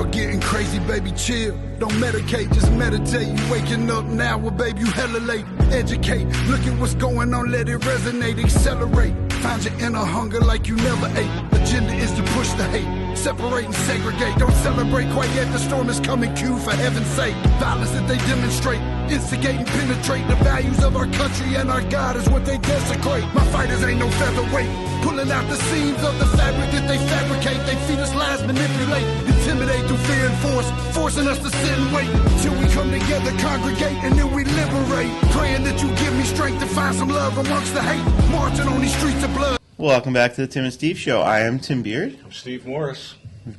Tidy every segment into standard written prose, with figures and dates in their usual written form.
start getting crazy, baby, chill. Don't medicate, just meditate. You waking up now, well, baby, you hella late. Educate, look at what's going on, let it resonate, accelerate. Find your inner hunger like you never ate. Agenda is to push the hate, separate and segregate. Don't celebrate quite yet, the storm is coming, Q, for heaven's sake. Violence that they demonstrate, instigate and penetrate. The values of our country and our God is what they desecrate. My fighters ain't no featherweight, pulling out the seams of the fabric that they fabricate. They feed us lies, manipulate, intimidate through fear and force, forcing us to sit and wait till we come together, congregate, and then we liberate. Praying that you give me strength to find some love amongst the hate, marching on these streets of blood. Welcome back to the Tim and Steve Show. I am Tim Beard. I'm Steve Morris.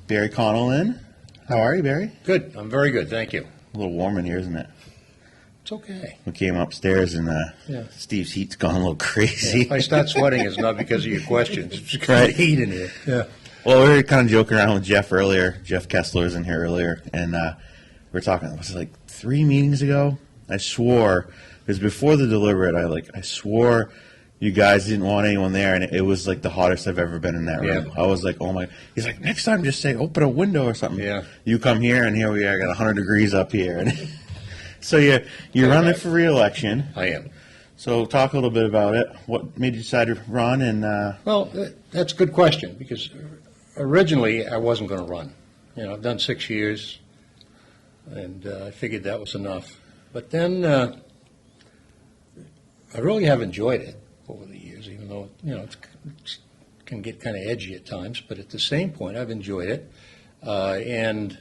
Barry Connell in. How are you, Barry? Good. I'm very good. Thank you. A little warm in here, isn't it? It's okay. We came upstairs and Steve's heat's gone a little crazy. Yeah, if I start sweating, it's not because of your questions. It's just kind of heat in here. Yeah. Well, we were kind of joking around with Jeff earlier. Jeff Kessler was in here earlier, and we were talking. Was it like 3 meetings ago? I swore it was before the deliberate. I swore you guys didn't want anyone there, and it was like the hottest I've ever been in that room. Yeah. I was like, oh my. He's like, next time just say open a window or something. Yeah. You come here, and here we are, got 100 degrees up here. And so you're running for re-election. I am. So talk a little bit about it. What made you decide to run? And Well, that's a good question, because originally I wasn't going to run. You know, I've done 6 years, and I figured that was enough. But then I really have enjoyed it over the years, even though, you know, it can get kind of edgy at times. But at the same point, I've enjoyed it. And,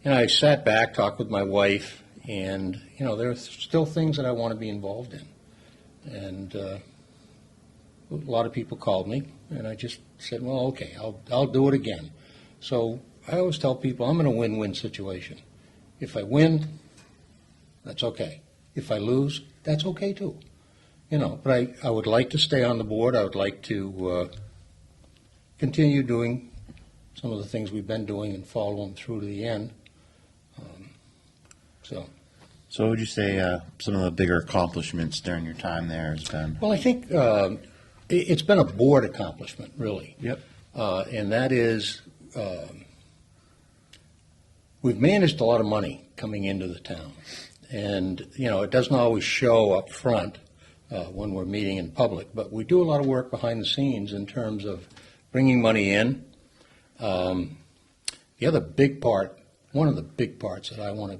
you know, I sat back, talked with my wife, and, you know, there are still things that I want to be involved in. And a lot of people called me, and I just said, well, okay, I'll do it again. So I always tell people I'm in a win-win situation. If I win, that's okay. If I lose, that's okay too. You know, but I would like to stay on the board. I would like to continue doing some of the things we've been doing and follow them through to the end. So what would you say some of the bigger accomplishments during your time there has been? Well, I think it's been a board accomplishment, really. Yep. And that is, we've managed a lot of money coming into the town. And, you know, it doesn't always show up front when we're meeting in public, but we do a lot of work behind the scenes in terms of bringing money in. The other big part, one of the big parts that I want to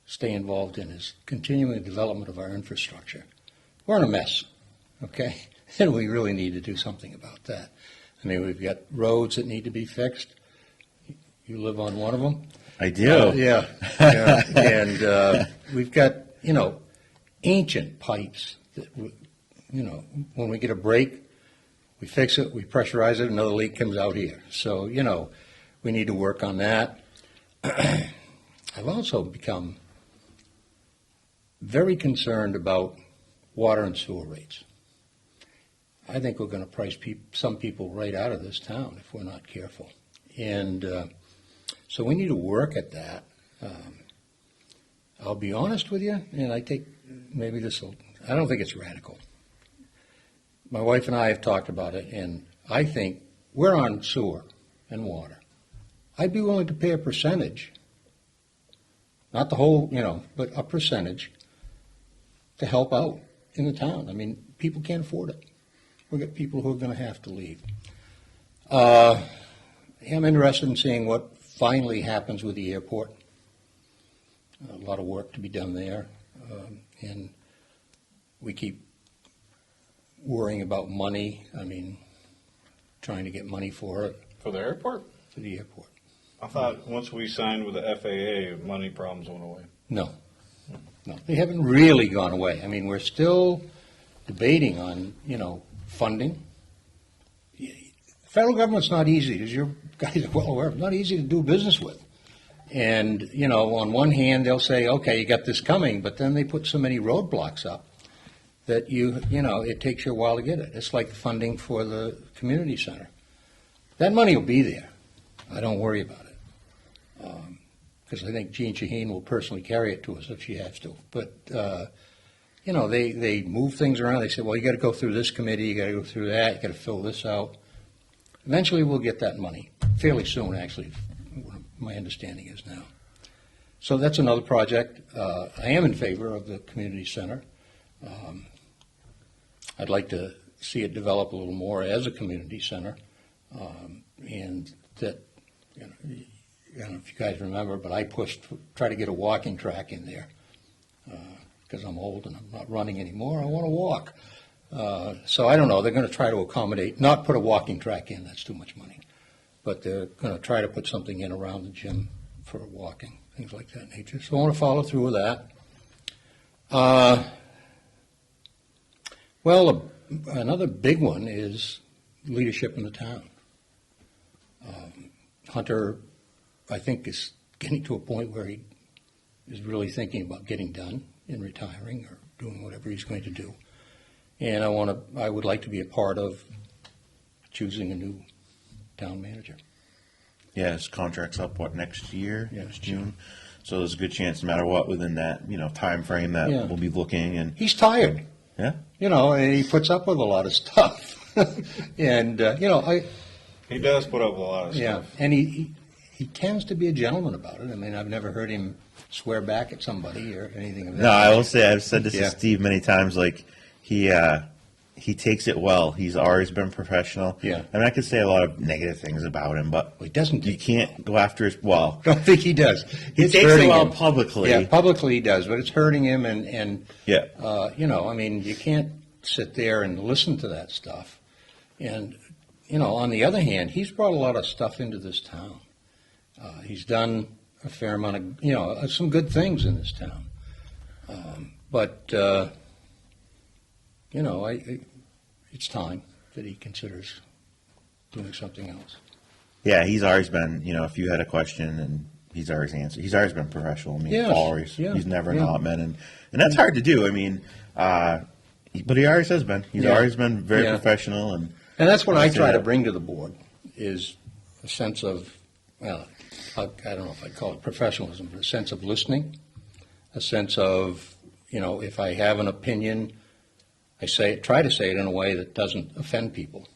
stay involved in is continuing the development of our infrastructure. We're in a mess, okay? And we really need to do something about that. I mean, we've got roads that need to be fixed. You live on one of them. I do. Yeah. And we've got, you know, ancient pipes that, you know, when we get a break, we fix it, we pressurize it, another leak comes out here. So, you know, we need to work on that. I've also become very concerned about water and sewer rates. I think we're going to price some people right out of this town if we're not careful. And so we need to work at that. I'll be honest with you, and I think maybe I don't think it's radical. My wife and I have talked about it, and I think we're on sewer and water. I'd be willing to pay a percentage, not the whole, you know, but a percentage to help out in the town. I mean, people can't afford it. We've got people who are going to have to leave. I'm interested in seeing what finally happens with the airport. A lot of work to be done there. And we keep worrying about money. I mean, trying to get money for it. For the airport? For the airport. I thought once we signed with the FAA, money problems went away. No, they haven't really gone away. I mean, we're still debating on, you know, funding. Federal government's not easy, as you guys are well aware, it's not easy to do business with. And, you know, on one hand, they'll say, okay, you got this coming, but then they put so many roadblocks up that you know, it takes you a while to get it. It's like funding for the community center. That money will be there. I don't worry about it. Because I think Jean Shaheen will personally carry it to us if she has to. But, you know, they move things around. They say, well, you got to go through this committee, you got to go through that, you got to fill this out. Eventually we'll get that money, fairly soon, actually. my understanding is now. So that's another project. I am in favor of the community center. I'd like to see it develop a little more as a community center, and that, I don't know if you guys remember, but I try to get a walking track in there because I'm old and I'm not running anymore. I want to walk. So I don't know. They're going to try to accommodate, not put a walking track in. That's too much money. But they're going to try to put something in around the gym for walking, things like that nature. So I want to follow through with that. Well, another big one is leadership in the town. Hunter, I think, is getting to a point where he is really thinking about getting done and retiring or doing whatever he's going to do. And I would like to be a part of choosing a new town manager. Yeah, his contract's up, next year? Yeah, Next June. So there's a good chance, no matter what, within that, time frame that Yeah. we'll be looking and, He's tired, yeah? and he puts up with a lot of stuff. And, He does put up with a lot of yeah, stuff. and he tends to be a gentleman about it. I mean, I've never heard him swear back at somebody or anything of that. No, I will say, I've said this Yeah. to Steve many times, like, he takes it well. He's always been professional. Yeah. I mean, I could say a lot of negative things about him, but Well, he doesn't. you can't go after his, well, I don't think he does. he It's takes it hurting well him. publicly. Yeah, publicly he does, but it's hurting him, and Yeah. I mean, you can't sit there and listen to that stuff. And on the other hand, he's brought a lot of stuff into this town. He's done a fair amount of some good things in this town. But it's time that he considers doing something else. Yeah, he's always been, if you had a question and he's always answered. He's always been professional. I mean, Yes, always. yeah, He's never yeah. not been. And that's hard to do. I mean, but he always has been. He's Yeah. always been very Yeah. professional. And that's what I I'd say try to that. bring to the board, is a sense of, well, I don't know if I'd call it professionalism, but a sense of listening, a sense of, if I have an opinion, try to say it in a way that doesn't offend people.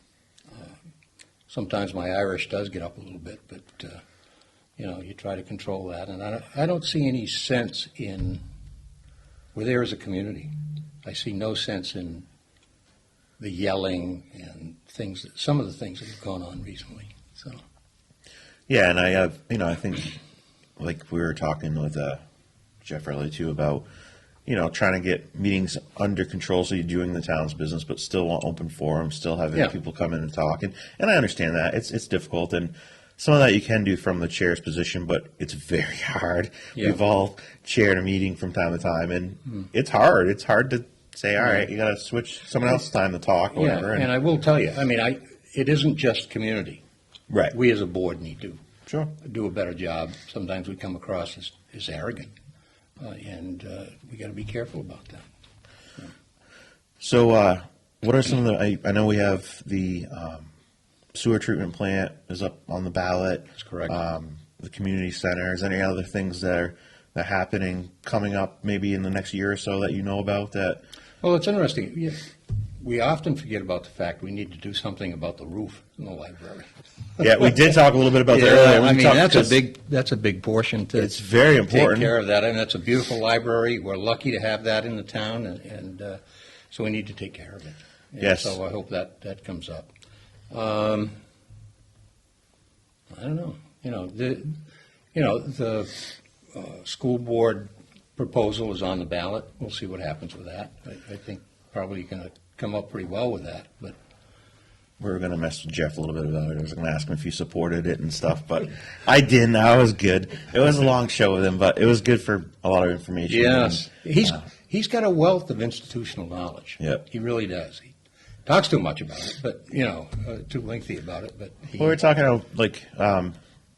Sometimes my Irish does get up a little bit, but, you try to control that. And I don't see any sense in, we're there as a community. I see no sense in the yelling and some of the things that have gone on recently. So, yeah, and I have, I think, like we were talking with Jeff earlier too about, trying to get meetings under control so you're doing the town's business, but still want open forum, still having Yeah. people come in and talk. And I understand that. It's difficult. And some of that you can do from the chair's position, but it's very hard. Yeah. We've all chaired a meeting from time to time, and it's hard. It's hard to say, all right, you got to switch someone else's time to talk or yeah, whatever. and I will tell you, I mean, it isn't just community. Right. We as a board need to Sure. do a better job. Sometimes we come across as arrogant, and we got to be careful about that. So, what are some of the? I know we have the sewer treatment plant is up on the ballot. That's correct. The community center. Is there any other things that are happening coming up maybe in the next year or so that you know about that? Well, it's interesting. Yeah, we often forget about the fact we need to do something about the roof in the library. Yeah, we did talk a little bit about that earlier. We I mean, talked- that's a big portion to It's very important. take care of that. I mean, that's a beautiful library. We're lucky to have that in the town, and so we need to take care of it. And Yes. So I hope that comes up. I don't know. The school board proposal is on the ballot. We'll see what happens with that. I think probably going to come up pretty well with that, but. We were going to mess with Jeff a little bit about it. I was going to ask him if he supported it and stuff, but I didn't. I was good. It was a long show with him, but it was good for a lot of information. Yes, And, he's got a wealth of institutional knowledge. Yep. He really does. He talks too much about it, but too lengthy about it. But we were talking about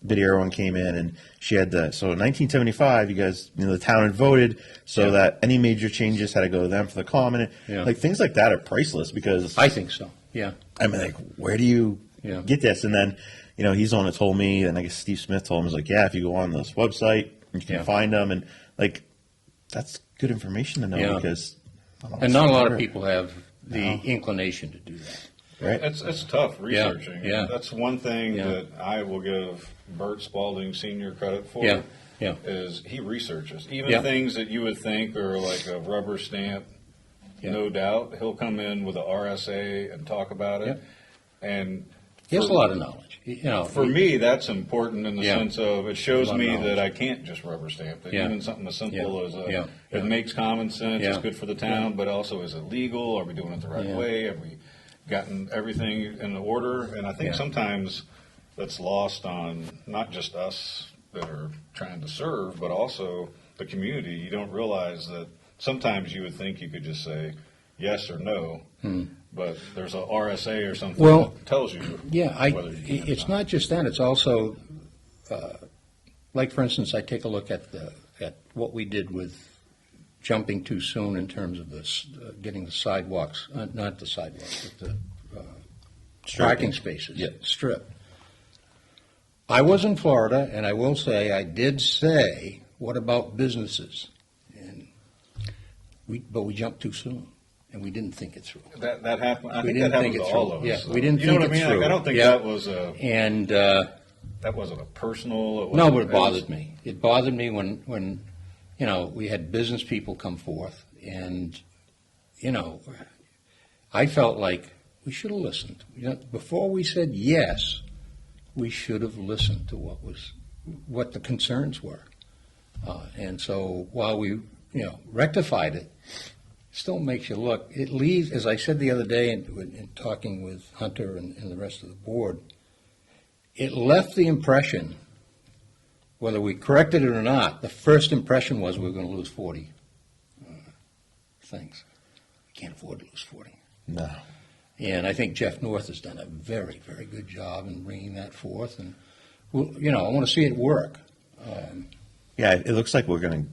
Biddy Irwin came in and she had in 1975, you guys, the town had voted so that any major changes had to go to them for the common. Yeah. Like things like that are priceless because I think so. Yeah. I mean, like, where do you Yeah. get this? And then, he's the one that told me, and I guess Steve Smith told him, he's like, yeah, if you go on this website, you can Yeah. find them. And, like, that's good information to know Yeah. because. I don't know, And not a lot of it's- people have the inclination to do that. Right? It's tough researching. yeah. That's one thing Yeah. that I will give Bert Spalding Senior credit for. Yeah, yeah. Is he researches even Yeah. things that you would think are like a rubber stamp. Yeah. No doubt, he'll come in with a RSA and talk about it. And He has for- a lot of knowledge. You know, For me, that's important in the Yeah. sense of it shows A lot of me knowledge. that I can't just rubber stamp it. Yeah. Even something as simple Yeah. as Yeah. it makes common sense, it's Yeah. good for the town, but also is it legal? Are we doing it the right Yeah. way? Have we gotten everything in order? And I think Yeah. sometimes that's lost on not just us that are trying to serve, but also the community. You don't realize that sometimes you would think you could just say yes or no, but there's a RSA or something Well, that tells you Yeah, whether you can or it's not just that, it's also, like, for instance, I take a look at what we did with jumping too soon in terms of getting the sidewalks, not the sidewalks, but the parking spaces, Yeah. strip. I was in Florida, and I will say, I did say, what about businesses? And but we jumped too soon, and we didn't think it through. That happened. I We think that didn't happened think to it all through. of us. Yeah, we didn't You know think what I it mean? through. Like, I don't think Yeah. that was And, that wasn't a personal. It no, wasn't- but it bothered me. It bothered me when we had business people come forth, and, I felt like we should have listened. Before we said yes, we should have listened to what the concerns were. And so while we, rectified it, still makes you look. It leaves, as I said the other day in talking with Hunter and the rest of the board, it left the impression, whether we corrected it or not, the first impression was we were going to lose 40 things. We can't afford to lose 40. No. And I think Jeff North has done a very, very good job in bringing that forth. And, I want to see it work. Yeah, it looks like we're going to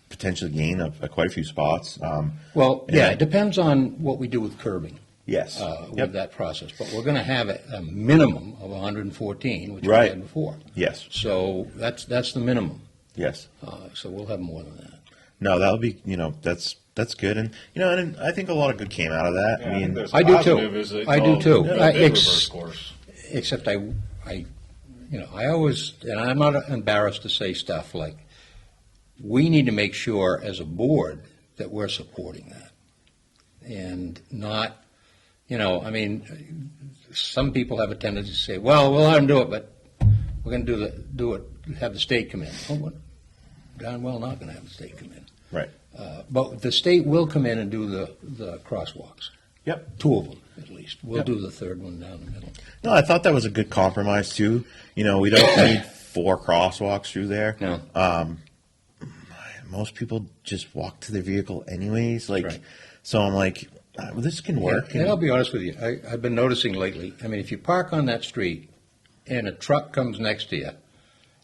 potentially gain quite a few spots. It depends on what we do with curbing. Yes. With Yep. that process. But we're going to have a minimum of 114, which we Right. had before. Yes. So that's the minimum. Yes. So we'll have more than that. No, that'll be, that's good. And, and I think a lot of good came out of that. Yeah, I mean, there's I do positive too. is it's I do all- too. it's a I- big ex- reverse course. Except I always, and I'm not embarrassed to say stuff like, we need to make sure as a board that we're supporting that. And not, some people have a tendency to say, well, we'll let them do it, but we're going to have the state come in. Oh, we're darn well not going to have the state come in. right. But the state will come in and do the crosswalks. Yep. 2 of them, at least. We'll Yep. do the third one down the middle. No, I thought that was a good compromise, too. We don't need 4 crosswalks through there. No. Most people just walk to their vehicle anyways. Right. So I'm like, this can work. And I'll be honest with you, I've been noticing lately, if you park on that street and a truck comes next to you,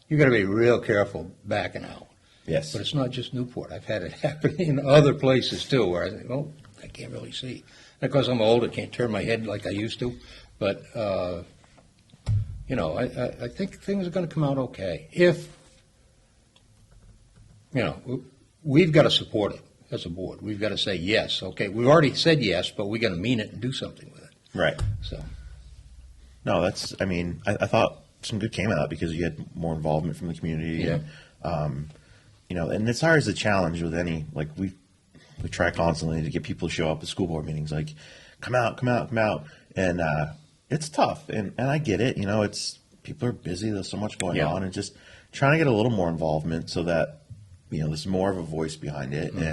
you got to be real careful backing out. Yes. But it's not just Newport. I've had it happen in other places too, where I think, oh, I can't really see. And of course, I'm old, I can't turn my head like I used to. But, I think things are going to come out okay. If, we've got to support it as a board. We've got to say yes. Okay, we've already said yes, but we got to mean it and do something with it. Right. So, No, I thought some good came out of that because you had more involvement from the community. Yeah. And, and it's always a challenge with any, we try constantly to get people to show up at school board meetings, like, come out. And it's tough. And I get it. People are busy. There's so much going Yeah. on. And just trying to get a little more involvement so that, there's more of a voice behind it. Mm-hmm.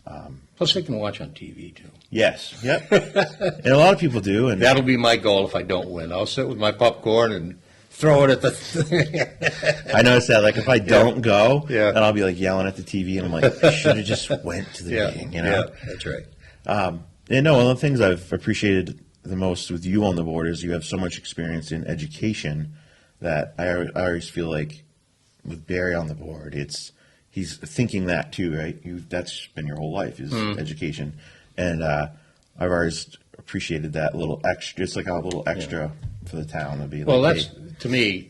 And, plus they can watch on TV too. yes. Yep. And a lot of people do. And That'll be my goal if I don't win. I'll sit with my popcorn and throw it at the. I noticed that, if I don't go, Yeah. then I'll be yelling at the TV, and I'm like, I should have just went to the meeting, Yeah, that's right. And no, one of the things I've appreciated the most with you on the board is you have so much experience in education that I always feel like with Barry on the board, he's thinking that too, right? That's been your whole life is education, and I've always appreciated that little extra, just like a little extra for the town to be. Well, like, that's, hey, to me,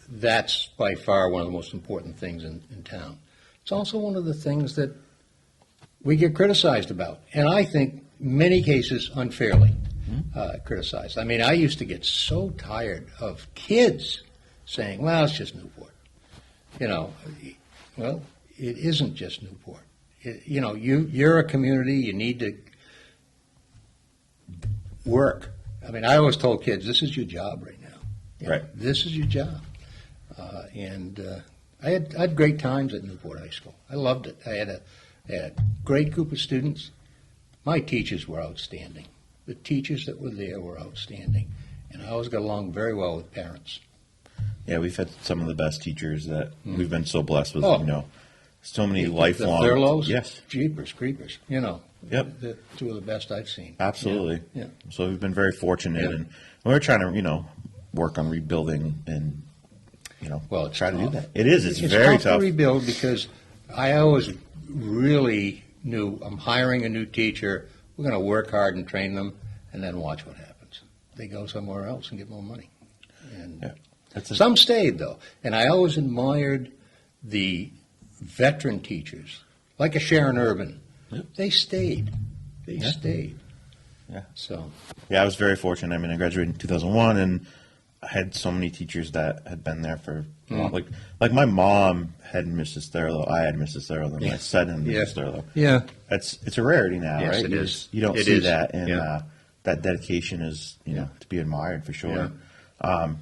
that's by far one of the most important things in town. It's also one of the things that we get criticized about, and I think many cases unfairly criticized. I used to get so tired of kids saying, well, it's just Newport. You know, well, it isn't just Newport. You know, you're a community, you need to work. I mean, I always told kids, this is your job right now. You know, Right. this is your job. I had great times at Newport High School. I loved it. I had a great group of students. My teachers were outstanding. The teachers that were there were outstanding. And I always got along very well with parents. Yeah, we've had some of the best teachers that we've been so blessed with. Oh. You know, so many lifelong. The Thurlows? Yes. Jeepers, creepers. You know, Yep. the two of the best I've seen. Absolutely. Yeah. So we've been very fortunate, Yeah. and we're trying to, work on rebuilding and, Well, it's try to do tough. that. It is. It's It's very tough tough. to rebuild because I always really knew I'm hiring a new teacher. We're going to work hard and train them, and then watch what happens. They go somewhere else and get more money. And Yeah. That's it. some stayed though, and I always admired the veteran teachers, like a Sharon Urban. Yep. They stayed. They Yeah. stayed. Yeah. So Yeah, I was very fortunate. I mean, I graduated in 2001, and I had so many teachers that had been there for a Mm. while. Like my mom had Mrs. Thurlow. I had Mrs. Thurlow, and my Yeah. son had Yeah. Mrs. Thurlow. yeah, It's a rarity now, Yes, right? it is. You don't It see is. that, and Yeah. that dedication is to be admired for sure. Yeah.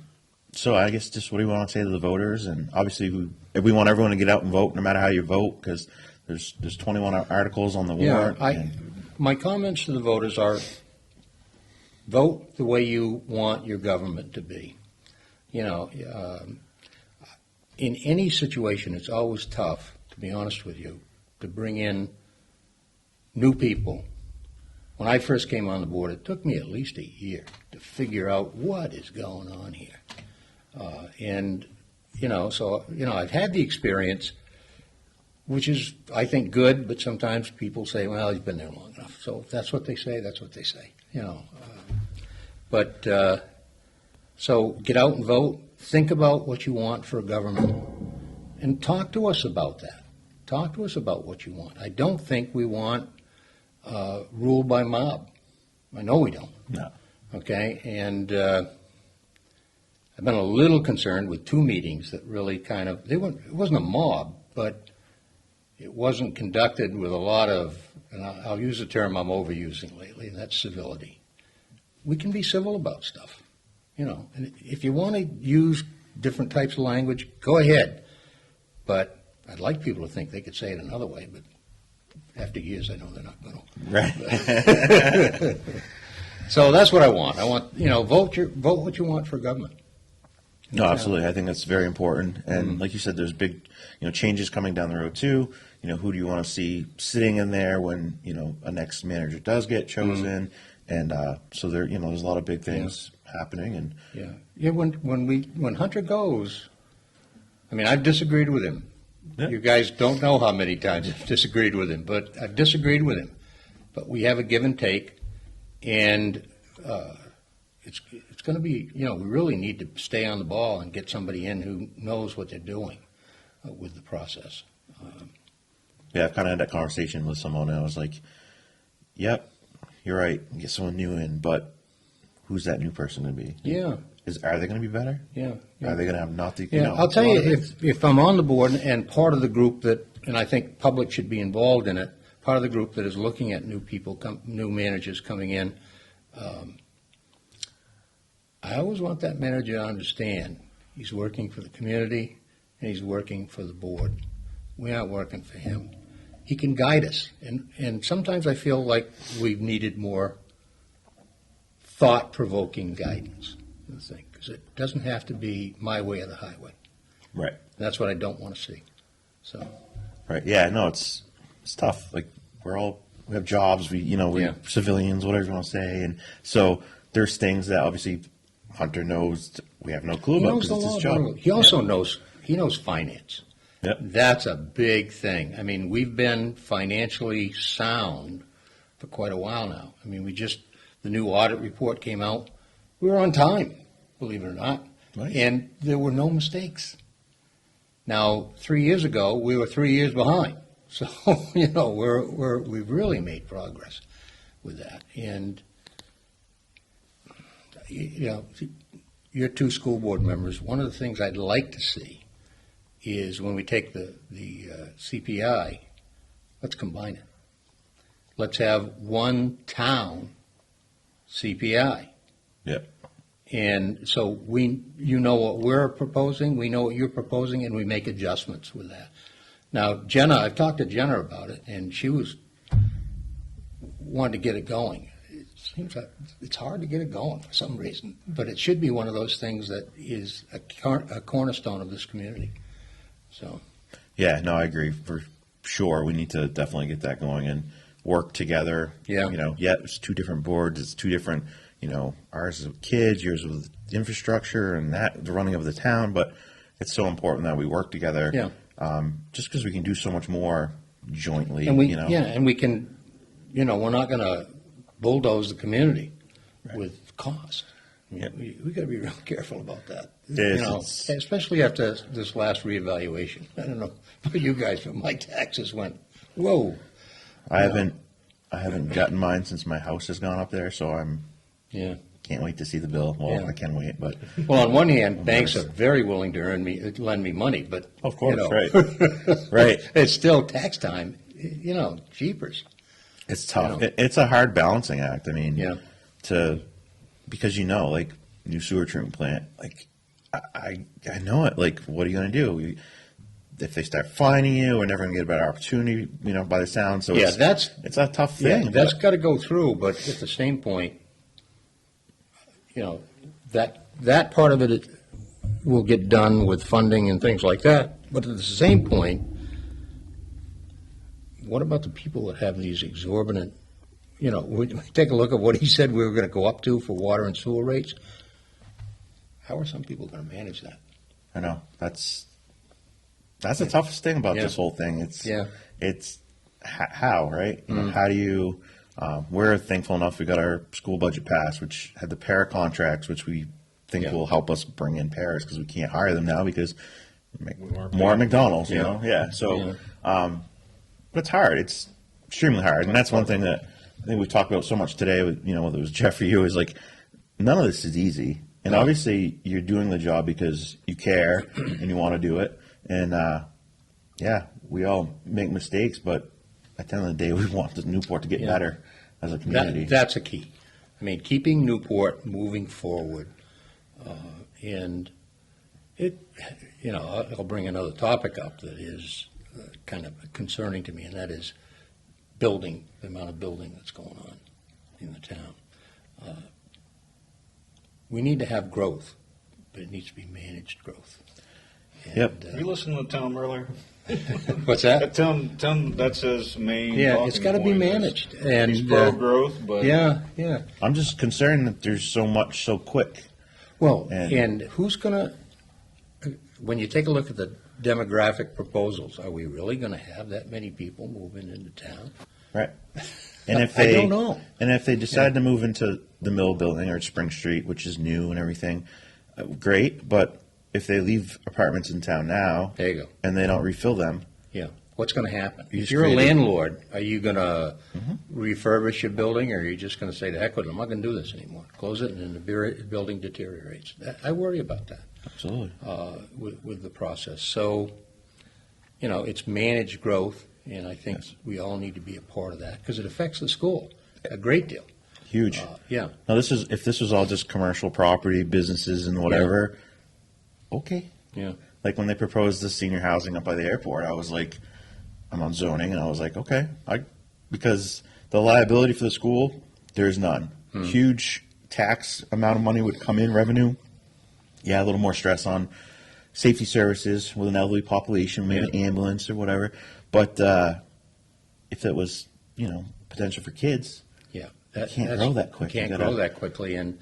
So I guess just what do you want to say to the voters? And obviously, we want everyone to get out and vote, no matter how you vote, because there's 21 articles on the warrant. and- My comments to the voters are, vote the way you want your government to be. You know, in any situation, it's always tough, to be honest with you, to bring in new people. When I first came on the board, it took me at least a year to figure out what is going on here. I've had the experience, which is, I think, good, but sometimes people say, well, he's been there long enough. So if that's what they say, that's what they say, So get out and vote. Think about what you want for a government, and talk to us about that. Talk to us about what you want. I don't think we want rule by mob. I know we don't. No. Okay, and I've been a little concerned with two meetings that really it wasn't a mob, but it wasn't conducted with a lot of, and I'll use a term I'm overusing lately, and that's civility. We can be civil about stuff, and if you want to use different types of language, go ahead. But I'd like people to think they could say it another way, but after years, I know they're not going to. Right. So that's what I want. I want, vote what you want for government. No, absolutely. I think that's very important. And like you said, there's big, changes coming down the road too. Who do you want to see sitting in there when, a next manager does get chosen? And so there's a lot of big things happening. And Yeah. When Hunter goes, I mean, I've disagreed with him. Yeah. You guys don't know how many times I've disagreed with him, but I've disagreed with him. But we have a give and take, and it's going to be, we really need to stay on the ball and get somebody in who knows what they're doing with the process. yeah, I've kind of had that conversation with someone. And I was like, yep, you're right. Get someone new in, but who's that new person going to be? Yeah, Are they going to be better? yeah. Are they going to have not the? Yeah, I'll tell you, if I'm on the board and part of the group that, and I think public should be involved in it, part of the group that is looking at new people, new managers coming in, I always want that manager to understand he's working for the community and he's working for the board. We aren't working for him. He can guide us, and sometimes I feel like we've needed more thought-provoking guidance, I think, because it doesn't have to be my way or the highway. Right. That's what I don't want to see. So, Right. Yeah. No, it's tough. Like we have jobs. We're Yeah. civilians, whatever you want to say, and so there's things that obviously Hunter knows we have no clue he about knows the because it's his law. job. He also knows finance. Yep. That's a big thing. I mean, we've been financially sound for quite a while now. I mean, the new audit report came out. We were on time, believe it or not, Right. and there were no mistakes. Now, 3 years ago, we were 3 years behind. So, we've really made progress with that. And, you your two school board members, one of the things I'd like to see is when we take the CPI, let's combine it. Let's have one town CPI. Yep. And so you know what we're proposing, we know what you're proposing, and we make adjustments with that. Now, Jenna, I've talked to Jenna about it, and she wanted to get it going. It seems like it's hard to get it going for some reason, but it should be one of those things that is a cornerstone of this community. So, Yeah, no, I agree for sure. We need to definitely get that going and work together. Yeah. It's two different boards. It's two different, ours is with kids, yours with infrastructure and the running of the town. But it's so important that we work together. Yeah. Just because we can do so much more jointly. and we can, we're not going to bulldoze the community with cost. We got to be real careful about that. Yes, Especially after this last reevaluation. I don't know for you guys, but my taxes went, whoa. I haven't gotten mine since my house has gone up there, so Yeah. can't wait to see the bill. Well, Yeah. I can wait, but Well, on one hand, banks are very willing to lend me money, but of course, right, right. It's still tax time. Jeepers. it's tough. It's a hard balancing act. I mean, Yeah. because like new sewer treatment plant, like I know it. Like, what are you going to do? If they start fining you, we're never going to get a better opportunity. By the sound. So Yeah, it's a tough thing. Yeah, that's got to go through, but at the same point, that part of it will get done with funding and things like that. But at the same point, what about the people that have these exorbitant, take a look at what he said we were going to go up to for water and sewer rates. How are some people going to manage that? I know that's the toughest thing about Yeah. this whole thing. It's how, right? Mm. How do you? We're thankful enough we got our school budget passed, which had the para contracts, which we think Yeah. will help us bring in paras because we can't hire them now because weren't more paying. at McDonald's, Yeah. Yeah. So, but it's hard. It's extremely hard, and that's one thing that I think we talked about so much today. With whether it was Jeff or you, is like none of this is easy. And No. obviously, you're doing the job because you care and you want to do it. And we all make mistakes, but at the end of the day, we want the Newport to get Yeah. better as a community. That's a key. I mean, keeping Newport moving forward, and I'll bring another topic up that is kind of concerning to me, and that is the amount of building that's going on in the town. We need to have growth, but it needs to be managed growth. Yep. You listen to Tom earlier? What's that? Tom, that's his main. Yeah, it's talking got to be point is managed. And He's pro growth, but yeah. I'm just concerned that there's so much so quick. Well, And- and who's going to, when you take a look at the demographic proposals, are we really going to have that many people moving into town? Right. And if I they don't know. And if they decide to move into the Mill Building or Spring Street, which is new and everything, great. But if they leave apartments in town now There you go. and they don't refill them, Yeah. What's going to happen? You If just you're a created- landlord, are you going to refurbish your building, or are you just going to say, to heck with it, I'm not going to do this anymore? Close it, and then the building deteriorates. I worry about that absolutely. with the process. So, it's managed growth, and I think Yes. we all need to be a part of that because it affects the school a great deal. Huge. Yeah. Now, if this was all just commercial property, businesses, and whatever, okay. Yeah. Like when they proposed the senior housing up by the airport, I was like, I'm on zoning, and I was like, okay, because the liability for the school, there's none. Huge tax amount of money would come in revenue. Yeah, a little more stress on safety services with an elderly population, maybe an ambulance or whatever. But if it was, potential for kids, Yeah. Can't grow that quick. Can't You gotta- grow that quickly. And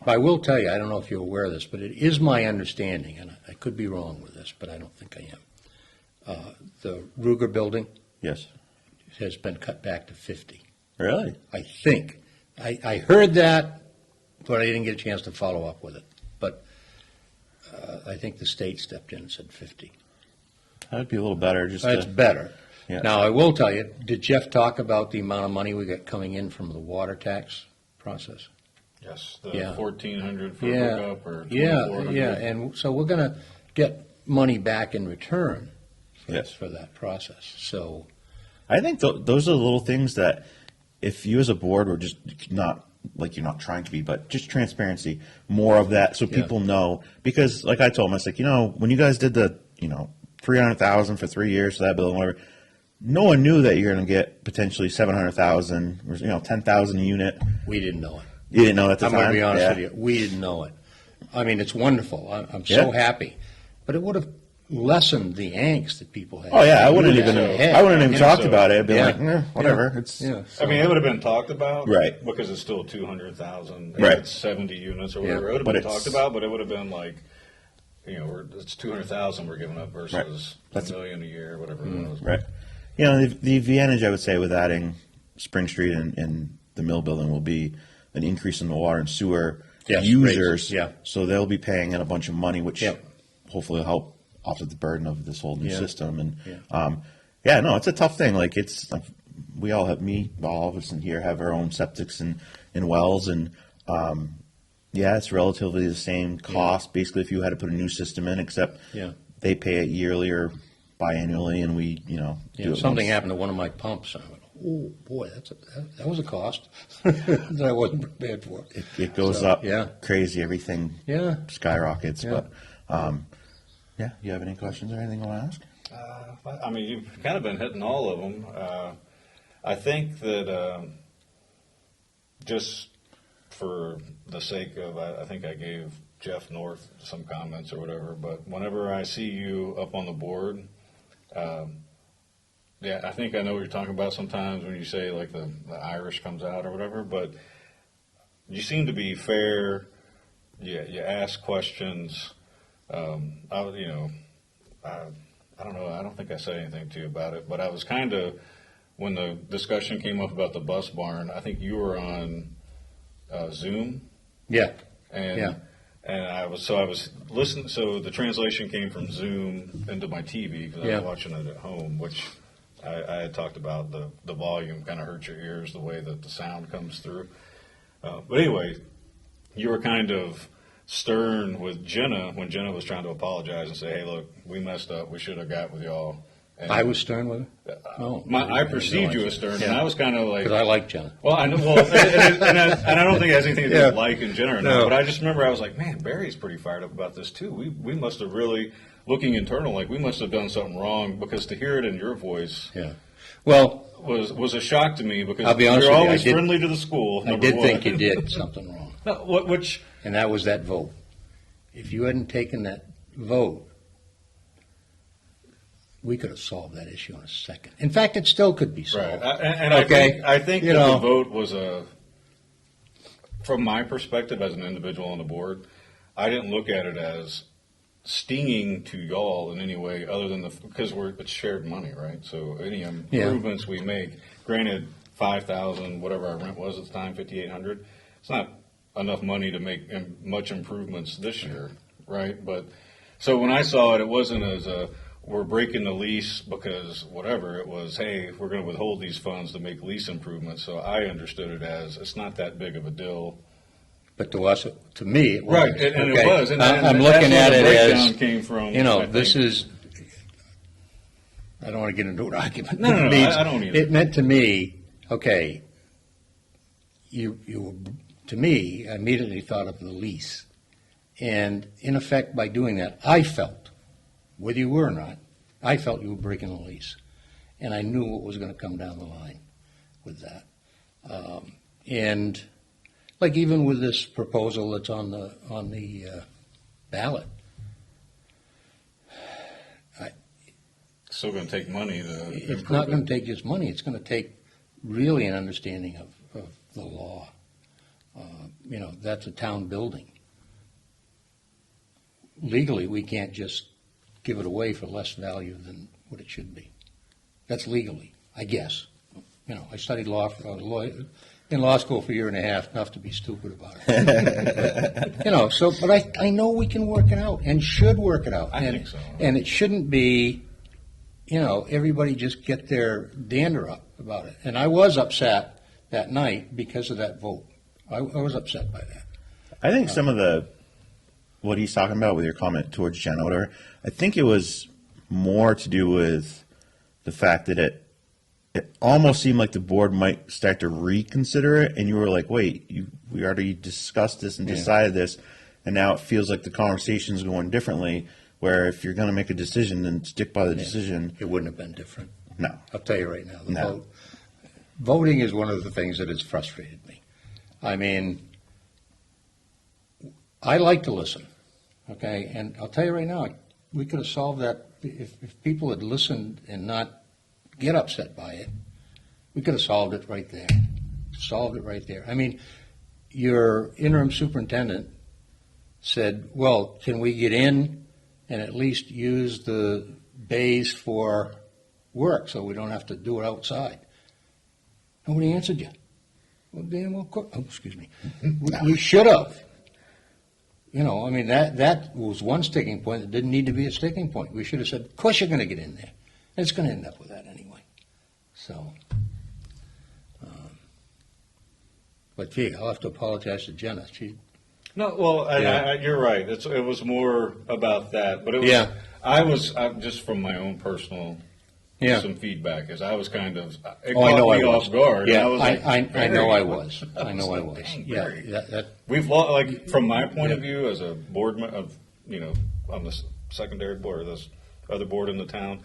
I will tell you, I don't know if you're aware of this, but it is my understanding, and I could be wrong with this, but I don't think I am. The Ruger building yes. has been cut back to 50. Really? I think. I heard that, but I didn't get a chance to follow up with it. But I think the state stepped in and said 50. That'd be a little better. Just That's to, better. Yeah. Now, I will tell you, did Jeff talk about the amount of money we got coming in from the water tax process? Yes, the Yeah. 1,400 for Yeah, hookup or yeah, 2,400. yeah, and so we're going to get money back in return Yes. for that process. So, I think those are the little things that, if you as a board were just not, like, you're not trying to be, but just transparency, more of that, so Yeah. people know. Because, like I told them, I was like, when you guys did the, 300,000 for 3 years for that building, whatever, no one knew that you're going to get potentially 700,000, or 10,000 a unit. we didn't know it. You didn't know at the I'm time. going to be honest Yeah. with you. We didn't know it. I mean, it's wonderful. I'm so Yeah. happy. But it would have lessened the angst that people had. Oh yeah, I wouldn't Yeah. even. Yeah. I wouldn't even Yeah, talked so- about it. I'd been Yeah. like, whatever. Yeah. It's Yeah. I mean, it would have been talked about, Right. Because it's still 200,000. Right. It's 70 units or Yeah. whatever. It would have But been it's- talked about, but it would have been like, it's 200,000 we're giving up versus That's- $1 million a year, whatever it was. right. The advantage, I would say, with adding Spring Street and the mill building will be an increase in the water and sewer Yes, users. rates, yeah. So they'll be paying in a bunch of money, which Yeah. hopefully will help offset the burden of this whole new Yeah. system. And Yeah. no, it's a tough thing. Like, it's we all have all of us in here have our own septics and wells, and it's relatively the same cost. Basically, if you had to put a new system in, except Yeah. they pay it yearly or biannually, and we do Yeah, it something once. happened to one of my pumps. I went, oh boy, that was a cost that I wasn't prepared for. It goes So, up yeah. crazy. Everything Yeah. skyrockets. Yeah. But you have any questions or anything you want to ask? I mean, you've kind of been hitting all of them. I think that just for the sake of, I think I gave Jeff North some comments or whatever, but whenever I see you up on the board, I think I know what you're talking about sometimes when you say like the Irish comes out or whatever, but you seem to be fair. You ask questions. I don't know. I don't think I said anything to you about it, but I was kind of, when the discussion came up about the bus barn, I think you were on Zoom, Yeah. and Yeah. and I was listening. So the translation came from Zoom into my TV because I Yeah. was watching it at home, which I had talked about the volume kind of hurts your ears the way that the sound comes through. But anyway, you were kind of stern with Jenna when Jenna was trying to apologize and say, "Hey, look, we messed up. We should have got with y'all." And I was stern with her? No. I perceived you as stern, and I was kind of like, Because I like Jenna. well, I know, well, and I don't think it has anything to do with Yeah. like in general, No. but I just remember I was like, man, Barry's pretty fired up about this too. We must have really, looking internal, like we must have done something wrong, because to hear it in your voice Yeah. Well, was a shock to me, because I'll be honest you're with you, I always did- friendly to the school. I number did one. think you did something wrong. No, which And that was that vote. If you hadn't taken that vote, we could have solved that issue in a second. In fact, it still could be right, solved. and Okay. I think You that know. the vote was from my perspective as an individual on the board, I didn't look at it as stinging to y'all in any way other than because it's shared money, right? So any improvements we make, granted 5,000, whatever our rent was at the time, 5,800, it's not enough money to make much improvements this year, right? But so when I saw it, it wasn't as we're breaking the lease because whatever, it was, hey, we're going to withhold these funds to make lease improvements. So I understood it as it's not that big of a deal. But to us, to me, it was. Right, and it was. And I'm that's looking where at the it breakdown as, came from, you know, I this think. is, I don't want to get into an argument. No, It means- I don't either. It meant to me, okay, to me, I immediately thought of the lease. And in effect, by doing that, I felt, whether you were or not, I felt you were breaking the lease. And I knew what was going to come down the line with that. And like even with this proposal that's on the ballot, Still going to take money to it's improve not it. going to take just money. It's going to take really an understanding of the law. That's a town building. Legally, we can't just give it away for less value than what it should be. That's legally, I guess. I studied law. I was a lawyer in law school for a year and a half, enough to be stupid about it. But I know we can work it out and should work it out. I think so. And it shouldn't be, everybody just get their dander up about it. And I was upset that night because of that vote. I was upset by that. I think some of what he's talking about with your comment towards Jenna, whatever, I think it was more to do with the fact that it almost seemed like the board might start to reconsider it, and you were like, wait, we already discussed this and decided this, and now it feels like the conversation's going differently, where if you're going to make a decision, then stick by the decision. It wouldn't have been different. No. I'll tell you right now. No. Voting is one of the things that has frustrated me. I mean, I like to listen, okay? And I'll tell you right now, we could have solved that if people had listened and not get upset by it. We could have solved it right there. I mean, your interim superintendent said, well, can we get in and at least use the bays for work so we don't have to do it outside? Nobody answered you. Well, damn well, excuse me. We should have. You know, I mean, that was one sticking point that didn't need to be a sticking point. We should have said, of course you're going to get in there. And it's going to end up with that anyway. So, but gee, I'll have to apologize to Jenna. No, well, Yeah. you're right. It was more about that, but it was. Yeah. I'm just from my own personal. Yeah. Some feedback as I was kind of. It Oh, I know caught me I was. off guard. Yeah, and I was like, I know I Barry. was. I know I was. Dang, Yeah, Barry. that We've lost, like from my point of Yeah. view as a board of on the secondary board or this other board in the town,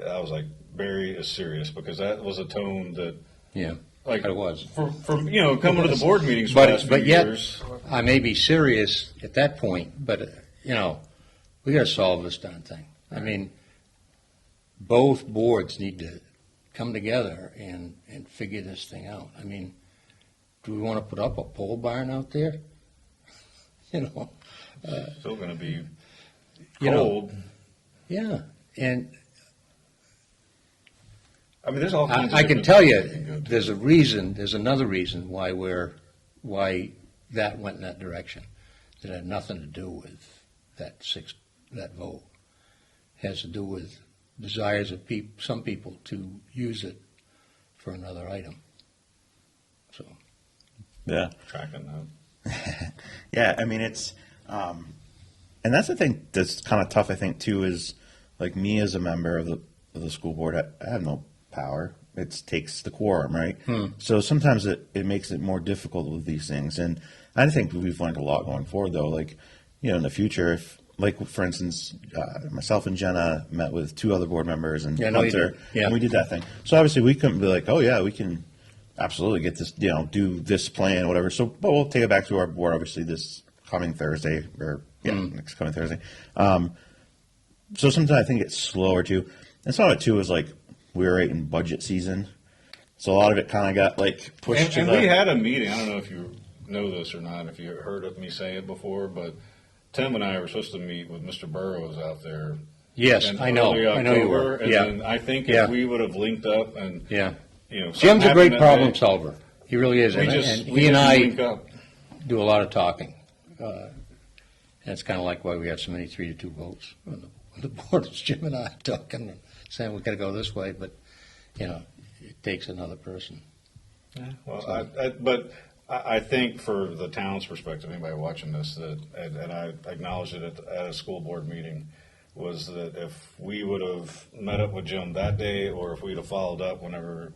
I was like, Barry is serious, because that was a tone that yeah, like it was. from coming to the board meetings for the But last few yet, years. I may be serious at that point, but we got to solve this darn thing. I mean, both boards need to come together and figure this thing out. I mean, do we want to put up a pole barn out there? Still going to be You know, cold. Yeah, and I mean, there's all kinds. I of can different tell things you, we can go to. there's another reason why that went in that direction. That had nothing to do with that vote. It has to do with desires of some people to use it for another item. So, Yeah. Tracking that. Yeah, I mean, it's, and that's the thing that's kind of tough, I think, too, is like me as a member of the school board, I have no power. It takes the quorum, right? So sometimes it makes it more difficult with these things. And I think we've learned a lot going forward, though. Like, in the future, if, like, for instance, myself and Jenna met with two other board members and Yeah, I know you Hunter, did. Yeah. and we did that thing. So obviously we couldn't be like, oh, yeah, we can absolutely get this, do this plan, whatever. So, but we'll take it back to our board, obviously, this coming Thursday, or, next coming Thursday. So sometimes I think it's slower, too. And some of it, too, is like, we were right in budget season. So a lot of it kind of got, like, pushed And to we the... had a meeting. I don't know if you know this or not, if you heard of me say it before, but Tim and I were supposed to meet with Mr. Burrows out there. yes, in I know. early I know you were. October, Yeah. And then I think Yeah. if we would have linked up and, Yeah. something Jim's a happened great that problem day, solver. He really is. We And, just, and we he and didn't I link up. do a lot of talking. And it's kind of like why we got so many 3-2 votes on the board. It's Jim and I talking and saying we got to go this way, but, it takes another person. Well, but I think for the town's perspective, anybody watching this, and I acknowledged it at a school board meeting, was that if we would have met up with Jim that day, or if we'd have followed up whenever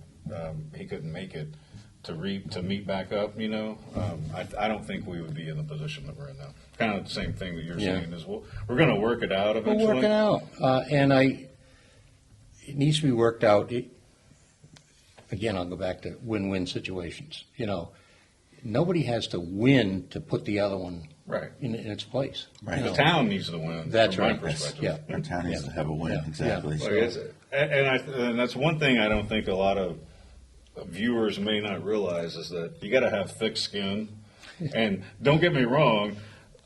he couldn't make it to meet back up, I don't think we would be in the position that we're in now. Kind of the same thing that you're Yeah. saying is we're going to work it out We'll eventually. work it out. It needs to be worked out. Again, I'll go back to win-win situations. Nobody has to win to put the other one Right. in its place. Right. The town needs to win. That's from my right. perspective. Yeah. Our town needs to have a win, Yeah. exactly. Yeah. Like and that's one thing I don't think a lot of viewers may not realize is that you got to have thick skin. And don't get me wrong,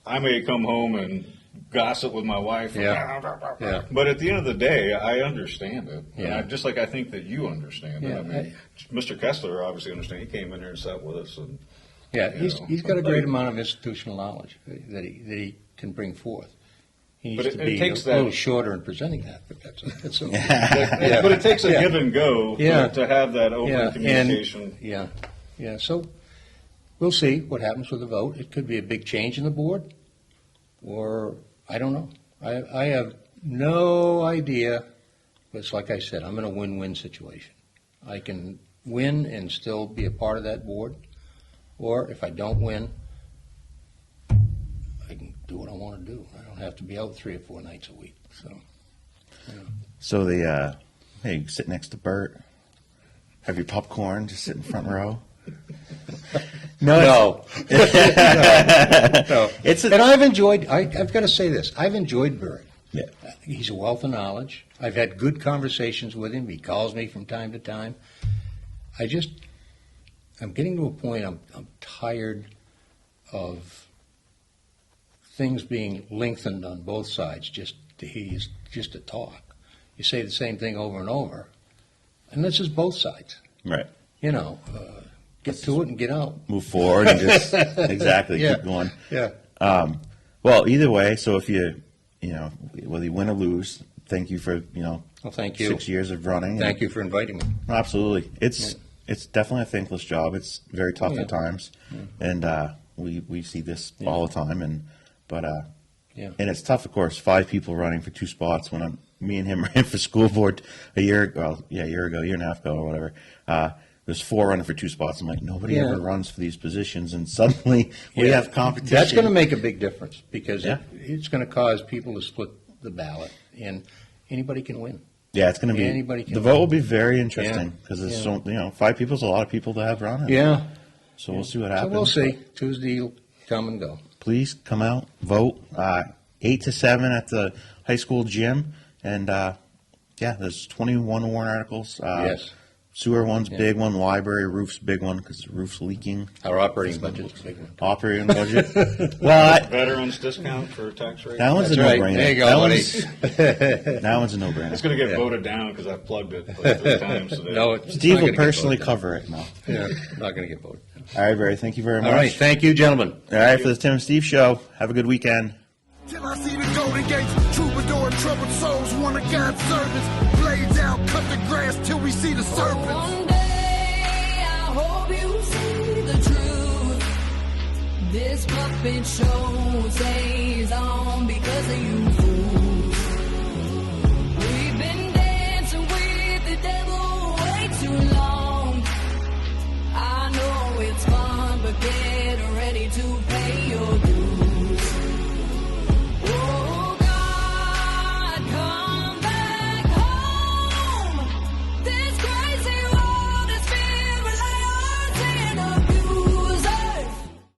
I may come home and gossip with my wife. Yeah. But at the end of the day, I understand it. And Yeah. just like I think that you understand it. Yeah. I mean, Mr. Kessler obviously understands. He came in here and sat with us. And Yeah, You know. he's got a great amount of institutional knowledge that he can bring forth. He needs But to it be takes a little that- shorter in presenting that, but that's okay. But it takes a Yeah. give and go Yeah. to have that open Yeah, communication. Yeah. So, we'll see what happens with the vote. It could be a big change in the board, or I don't know. I have no idea. But it's like I said, I'm in a win-win situation. I can win and still be a part of that board, or if I don't win, I can do what I want to do. I don't have to be out 3 or 4 nights a week. So, So hey, you sit next to Bert, have your popcorn, just sit in front row. No. No. It's And I've enjoyed, I've got to say this, I've enjoyed Bert. Yeah. He's a wealth of knowledge. I've had good conversations with him. He calls me from time to time. I'm getting to a point, I'm tired of things being lengthened on both sides, he's just a talk. You say the same thing over and over, and this is both sides. Right. Get to it and get out. Move forward and just exactly Yeah. keep going. Yeah. Well, either way, so if whether you win or lose, thank you for Well, thank you. 6 years of running. Thank you for inviting me. Absolutely, it's definitely a thankless job. It's very tough Yeah. at times, and we see this all the time. But and it's tough, of course. 5 people running for 2 spots when me and him ran for school board a year ago, year and a half ago, or whatever. There's 4 running for 2 spots. I'm like, nobody ever runs for these positions, and suddenly we have competition. That's going to make a big difference because Yeah. it's going to cause people to split the ballot, and anybody can win. Yeah, it's going to be. Anybody can The vote win. will be very interesting because it's Yeah. 5 people's a lot of people to have running. Yeah. So we'll see what So happens. we'll see. Tuesday will come and go. Please come out, vote. 8 to 7 at the high school gym, and there's 21 warrant articles. Yes. Sewer one's big one, library roof's big one because the roof's leaking. Our operating budget's a big one. Operating budget. Well, Veterans discount for tax rate. that one's That's a right. no-brainer. There you go, That one's a no-brainer. It's going to get voted down because I've plugged it like 3 times today. No, it's Steve not will gonna get personally voted. cover it. No. Yeah, not going to get voted. All right, Barry. Thank you very much. All right. Thank you, gentlemen. All right, for the Tim and Steve Show. Have a good weekend. Till I see the golden gates, troubadour and troubled souls, one of God's servants. Blades out, cut the grass till we see the serpents. One day I hope you see the truth. This puppet show ain't